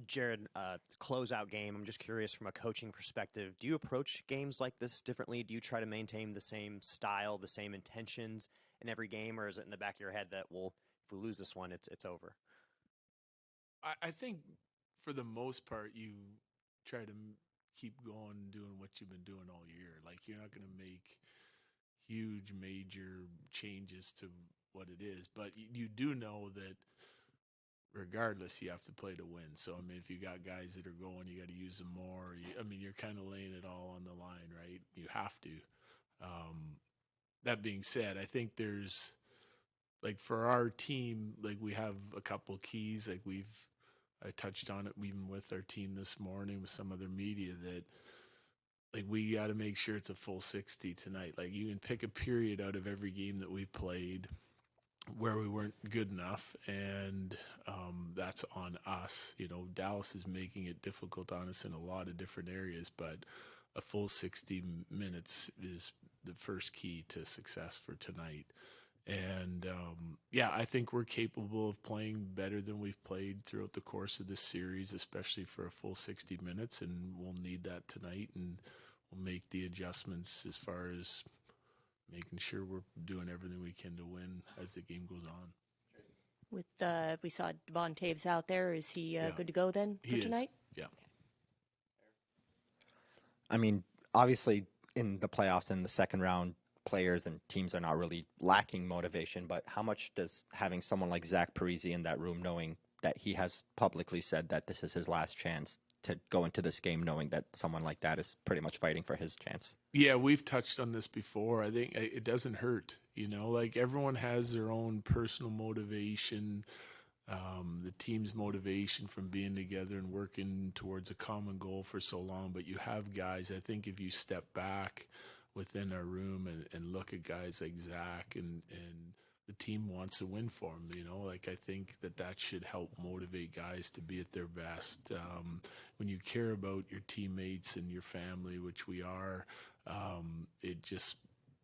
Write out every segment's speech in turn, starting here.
Jared, closeout game. I'm just curious from a coaching perspective. Do you approach games like this differently? Do you try to maintain the same style, the same intentions in every game, or is it in the back of your head that, well, if we lose this one, it's over? I think for the most part, you try to keep going doing what you've been doing all year. Like, you're not going to make huge, major changes to what it is, but you do know that regardless, you have to play to win. So, I mean, if you got guys that are going, you got to use them more. I mean, you're kind of laying it all on the line, right? You have to. That being said, I think there's like for our team, like we have a couple keys. I touched on it even with our team this morning with some other media that like we got to make sure it's a full 60 tonight. Like you can pick a period out of every game that we played where we weren't good enough, and that's on us. You know, Dallas is making it difficult on us in a lot of different areas, but a full 60 minutes is the first key to success for tonight. And yeah, I think we're capable of playing better than we've played throughout the course of this series, especially for a full 60 minutes, and we'll need that tonight, and we'll make the adjustments as far as making sure we're doing everything we can to win as the game goes on. With we saw Devon Taves out there. Is he Yeah. good to go then for He tonight? is. Yeah. I mean, obviously in the playoffs in the second round, players and teams are not really lacking motivation, but how much does having someone like Zach Parise in that room, knowing that he has publicly said that this is his last chance, to go into this game knowing that someone like that is pretty much fighting for his chance? Yeah, we've touched on this before. I think it doesn't hurt. You know, like everyone has their own personal motivation, the team's motivation from being together and working towards a common goal for so long. But you have guys, I think if you step back within our room and look at guys like Zach and the team wants to win for him, you know, like I think that should help motivate guys to be at their best. When you care about your teammates and your family, which we are, it just,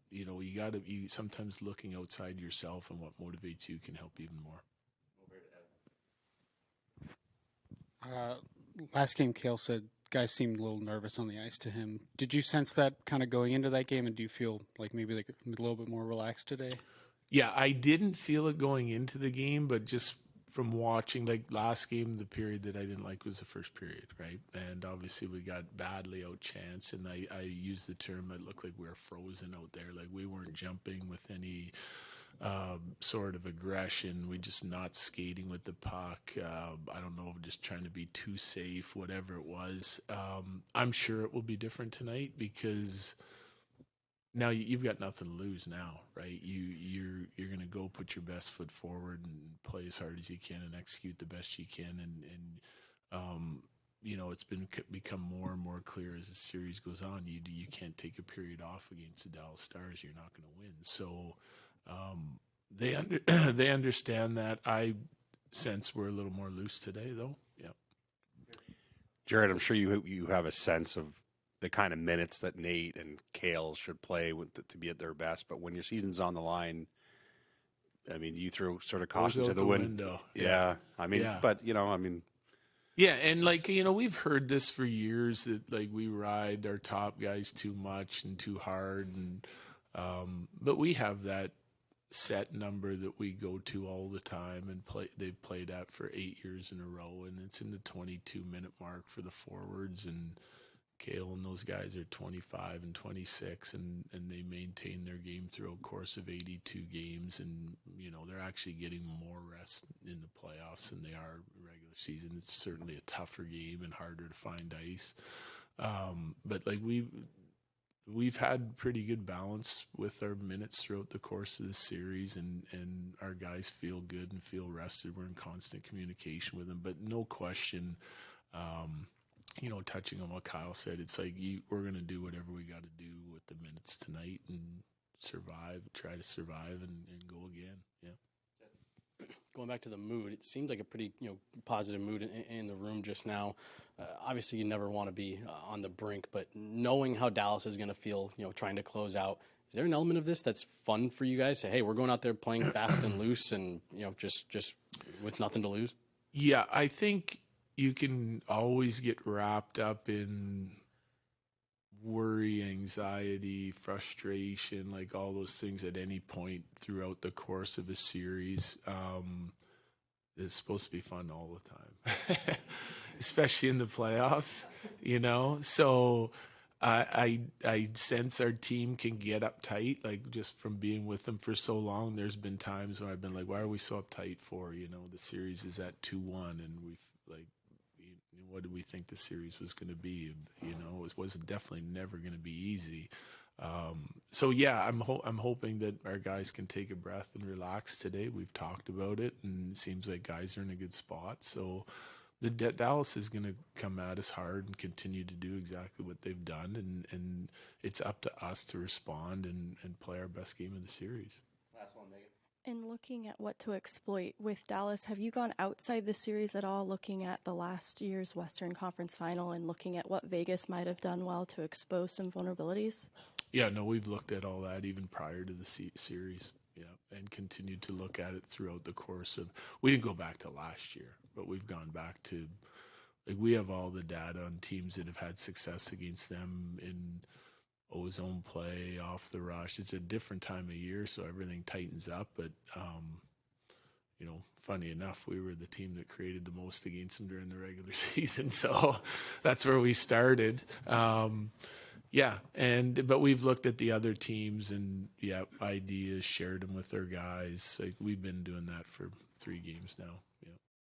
you know, you sometimes looking outside yourself and what motivates you can help even more. Last game, Kale said guys seemed a little nervous on the ice to him. Did you sense that kind of going into that game, and do you feel like maybe like a little bit more relaxed today? Yeah, I didn't feel it going into the game, but just from watching, like last game, the period that I didn't like was the first period, right? And obviously we got badly outchanced, and I used the term, it looked like we were frozen out there. Like we weren't jumping with any sort of aggression. We just not skating with the puck. I don't know, just trying to be too safe, whatever it was. I'm sure it will be different tonight because now you've got nothing to lose now, right? You're going to go put your best foot forward and play as hard as you can and execute the best you can. And you know, it's become more and more clear as the series goes on. You can't take a period off against the Dallas Stars. You're not going to win. So they understand that. I sense we're a little more loose today, though. Yeah. Jared, I'm sure you have a sense of the kind of minutes that Nate and Kale should play to be at their best. But when your season's on the line, I mean, you throw sort of caution to the wind. Yeah. I mean, Yeah. But, you know, I mean. Yeah, and like, you know, we've heard this for years that like we ride our top guys too much and too hard. And but we have that set number that we go to all the time and they've played at for 8 years in a row, and it's in the 22-minute mark for the forwards, and Kale and those guys are 25 and 26, and they maintain their game through a course of 82 games. And, you know, they're actually getting more rest in the playoffs than they are regular season. It's certainly a tougher game and harder to find ice. But, like, we've had pretty good balance with our minutes throughout the course of the series, and our guys feel good and feel rested. We're in constant communication with them. But no question, you know, touching on what Kyle said, it's like we're going to do whatever we got to do with the minutes tonight and try to survive and go again. Yeah. Going back to the mood, it seemed like a pretty positive mood in the room just now. Obviously, you never want to be on the brink, but knowing how Dallas is going to feel, trying to close out, is there an element of this that's fun for you guys? Say, hey, we're going out there playing fast and loose, and just with nothing to lose. Yeah, I think you can always get wrapped up in worry, anxiety, frustration, like all those things at any point throughout the course of a series. It's supposed to be fun all the time, especially in the playoffs, you know? So I sense our team can get uptight, like just from being with them for so long. There's been times when I've been like, why are we so uptight for? You know, the series is at 2-1 and we've like, what did we think the series was going to be? You know, it was definitely never going to be easy. So yeah, I'm hoping that our guys can take a breath and relax today. We've talked about it, and it seems like guys are in a good spot. So the Dallas is going to come at us hard and continue to do exactly what they've done, and it's up to us to respond and play our best game of the series. Last one, Megan. And looking at what to exploit with Dallas, have you gone outside the series at all, looking at the last year's Western Conference Final and looking at what Vegas might have done well to expose some vulnerabilities? Yeah, no, we've looked at all that even prior to the series, yeah, and continued to look at it throughout the course of. We didn't go back to last year, but we've gone back to, like, we have all the data on teams that have had success against them in ozone play, off the rush. It's a different time of year, so everything tightens up. But you know, funny enough, we were the team that created the most against them during the regular season, so that's where we started. Yeah, but we've looked at the other teams and ideas, shared them with our guys. Like, we've been doing that for 3 games now.